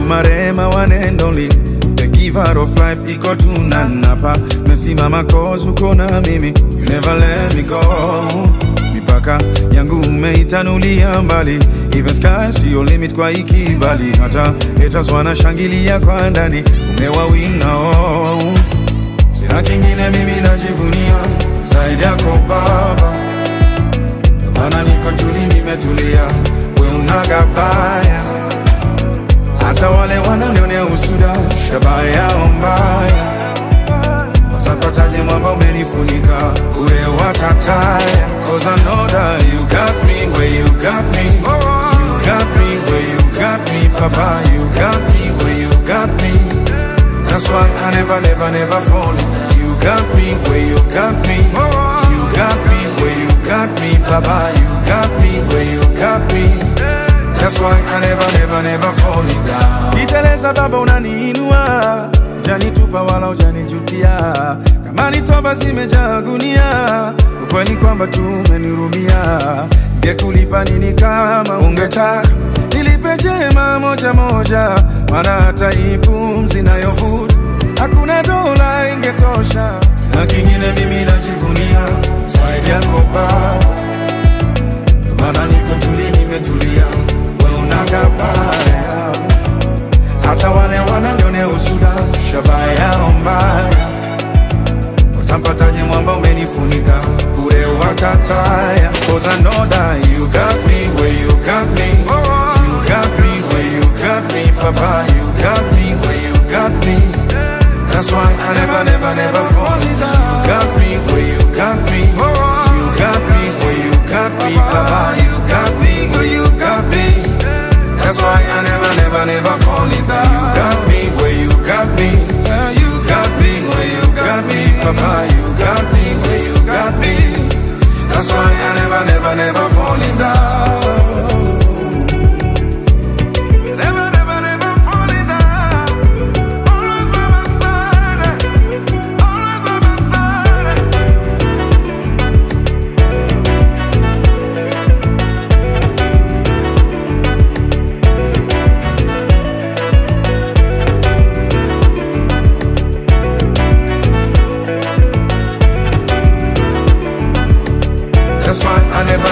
Marema one and only, the giver of life, iko tunanapa. Mesimama cause uko na mimi, you never let me go. Mipaka yangu umeitanulia mbali, even sky see your limit kwa ikibali. Hata haters wanashangilia kwa ndani, umewawinga oh. Sina kingine mimi najivunia zaidi yako baba, maana niko tuli nimetulia, we unagabaya. Hata wale wananionea usuda, shabaya yao mbaya. Watapataje mwamba umenifunika, ure watataya. Cause I know that you got me where you got me. You got me where you got me, Papa. You got me where you got me. That's why I never fall. You got me where you got me. You got me where you got me, Papa. You got me where you got me. That's why I never fall down. Iteleza baba unaniinua, janitupa wala ujanijutia. Kama ni toba zimejaa gunia, ukweli kwamba tumenirumia. Ngekulipa nini kama ungetaka nilipe jema moja moja, maana hata ipumzi nayovuta hakuna dola ingetosha. Na kingine mimi najivunia zaidi yako baba, maana niko tuli nimetulia, we unagabaya. Hata wale wananionea usuda, shabaya yao mbaya. Watampataje mwamba umenifunika, ure wakataya. Cause I know that you got me where you got me. You got me where you got me, Papa. You got me where you got me. That's why I never fall down. You got me where you got me. You got me where you got me, Papa. You got me where you got me. That's why I never fall down. You got me where you got me. You got me where you got me, Papa. You got me where you got me. That's why I never fall down. That's why I never